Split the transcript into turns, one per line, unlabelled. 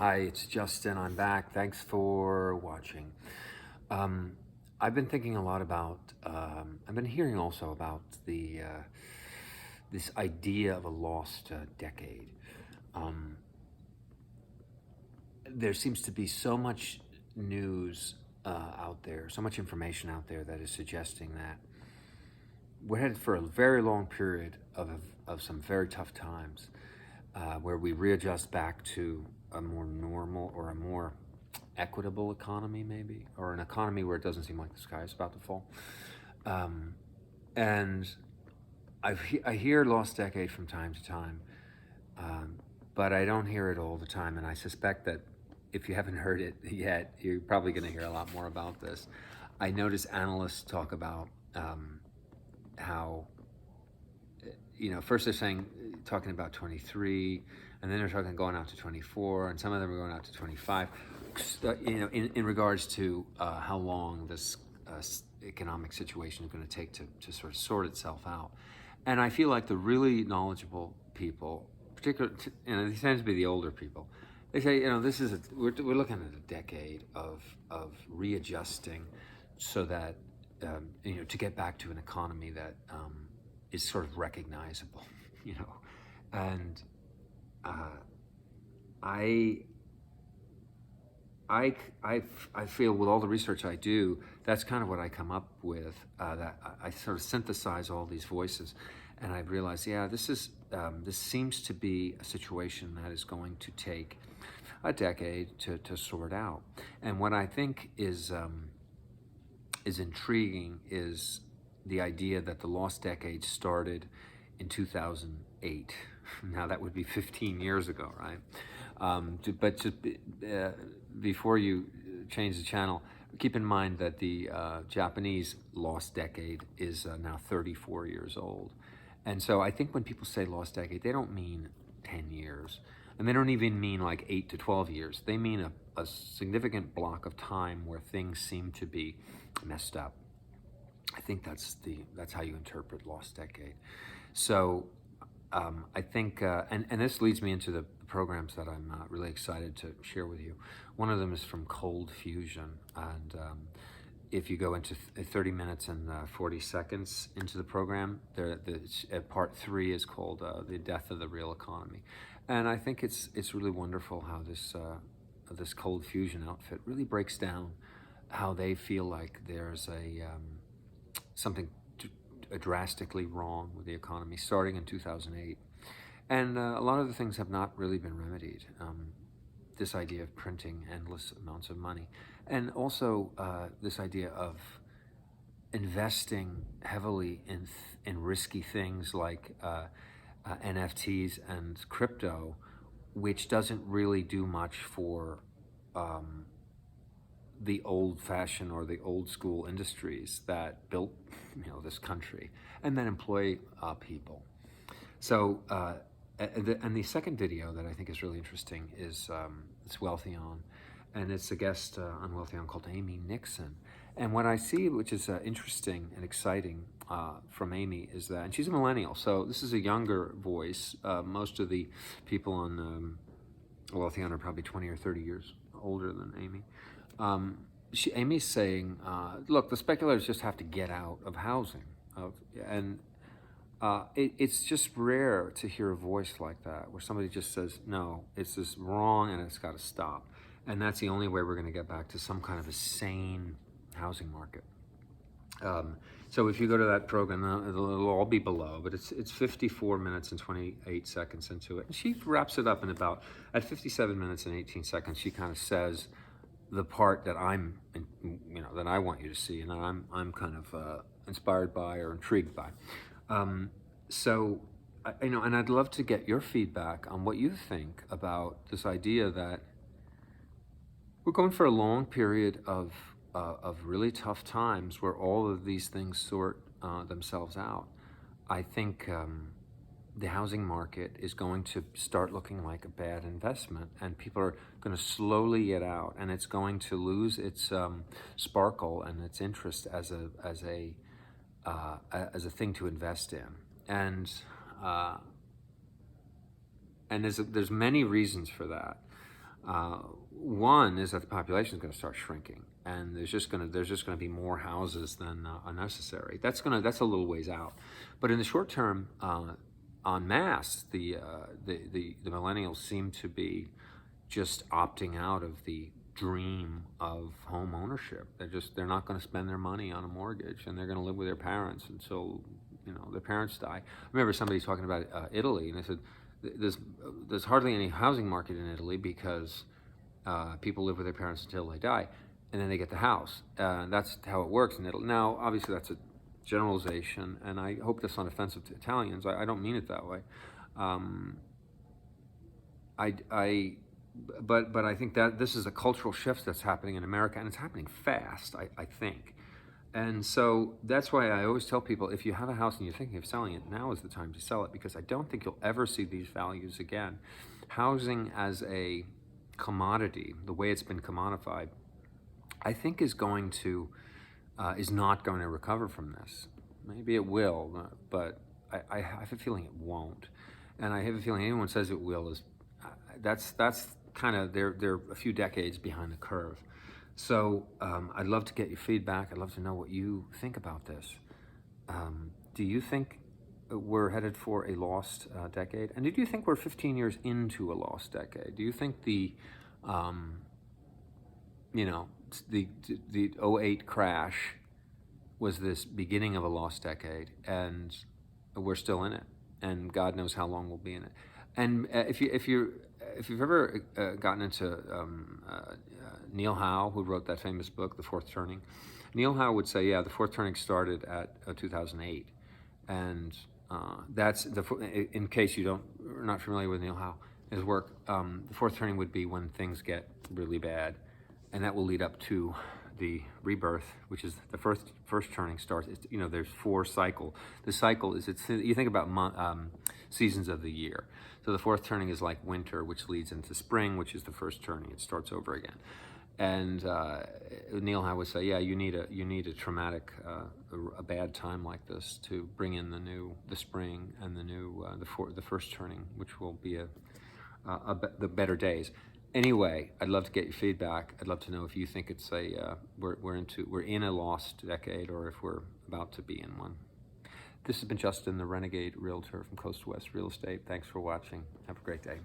Hi, it's Justin. I'm back. Thanks for watching. Um, I've been thinking a lot about. I've been hearing also about the this idea of a lost decade. Um, there seems to be so much news out there, so much information out there that is suggesting that we're headed for a very long period of some very tough times, where we readjust back to a more normal or a more equitable economy, maybe, or an economy where it doesn't seem like the sky is about to fall. Um, and I hear lost decade from time to time, um, but I don't hear it all the time. And I suspect that if you haven't heard it yet, you're probably going to hear a lot more about this. I notice analysts talk about how, first they're saying, talking about 23, and then they're talking going out to 24, and some of them are going out to 25. In regards to how long this economic situation is going to take to sort of sort itself out. And I feel like the really knowledgeable people, particularly, these tend to be the older people, they say, this is we're looking at a decade of readjusting, so that to get back to an economy that is sort of recognizable, and uh, I I feel with all the research I do, that's kind of what I come up with. That I sort of synthesize all these voices, and I realize, yeah, this seems to be a situation that is going to take a decade to sort out. And what I think is intriguing is the idea that the lost decade started in 2008. Now that would be 15 years ago, right? Before you change the channel, keep in mind that the Japanese lost decade is now 34 years old. And so I think when people say lost decade, they don't mean 10 years. And they don't even mean like 8 to 12 years. They mean a significant block of time where things seem to be messed up. I think that's how you interpret lost decade. So I think, and this leads me into the programs that I'm really excited to share with you. One of them is from Cold Fusion, and if you go into 30 minutes and 40 seconds into the program, part 3 is called "The Death of the Real Economy," and I think it's really wonderful how this Cold Fusion outfit really breaks down how they feel like there's something drastically wrong with the economy starting in 2008. And a lot of the things have not really been remedied. This idea of printing endless amounts of money. And also this idea of investing heavily in risky things like NFTs and crypto, which doesn't really do much for the old-fashioned or the old-school industries that built, this country and then employ people. So, and the second video that I think is really interesting is it's Wealthy On, and it's a guest on Wealthy On called Amy Nixon. And what I see, which is interesting and exciting from Amy, is that, and she's a millennial, so this is a younger voice. Most of the people on Wealthy On are probably 20 or 30 years older than Amy. Amy's saying, look, the speculators just have to get out of housing. It's just rare to hear a voice like that, where somebody just says, no, it's just wrong and it's got to stop. And that's the only way we're going to get back to some kind of a sane housing market. So if you go to that program, it'll all be below, but it's 54 minutes and 28 seconds into it. And she wraps it up at 57 minutes and 18 seconds, she kind of says the part that that I want you to see, and I'm kind of inspired by or intrigued by. So, and I'd love to get your feedback on what you think about this idea that we're going for a long period of really tough times where all of these things sort themselves out. I think the housing market is going to start looking like a bad investment, and people are going to slowly get out, and it's going to lose its sparkle and its interest as a thing to invest in. And there's many reasons for that. One is that the population is going to start shrinking, and there's just going to be more houses than are necessary. That's a little ways out, but in the short term, en masse, the millennials seem to be just opting out of the dream of home ownership. They're not going to spend their money on a mortgage, and they're going to live with their parents until their parents die. I remember somebody talking about Italy, and they said there's hardly any housing market in Italy because people live with their parents until they die, and then they get the house. That's how it works in Italy. Now, obviously, that's a generalization, and I hope that's not offensive to Italians. I don't mean it that way. I but I think that this is a cultural shift that's happening in America, and it's happening fast, I think. And so that's why I always tell people, if you have a house and you're thinking of selling it, now is the time to sell it, because I don't think you'll ever see these values again. Housing as a commodity, the way it's been commodified, I think is not going to recover from this. Maybe it will, but I have a feeling it won't. And I have a feeling anyone says it will is that's kind of they're a few decades behind the curve. So I'd love to get your feedback. I'd love to know what you think about this. Do you think we're headed for a lost decade? And do you think we're 15 years into a lost decade? Do you think the '08 crash was this beginning of a lost decade, and we're still in it, and God knows how long we'll be in it? And if you've ever gotten into Neil Howe, who wrote that famous book, The Fourth Turning, Neil Howe would say, yeah, the fourth turning started at 2008, and that's in case are not familiar with Neil Howe, his work. The fourth turning would be when things get really bad, and that will lead up to the rebirth, which is the first turning starts. There's four cycle. The cycle is you think about seasons of the year. So the fourth turning is like winter, which leads into spring, which is the first turning. It starts over again. And Neil Howe would say, yeah, you need a traumatic, a bad time like this to bring in the spring and the first turning, which will be the better days. Anyway, I'd love to get your feedback. I'd love to know if you think it's we're in a lost decade, or if we're about to be in one. This has been Justin, the Renegade Realtor from Coast to West Real Estate. Thanks for watching. Have a great day.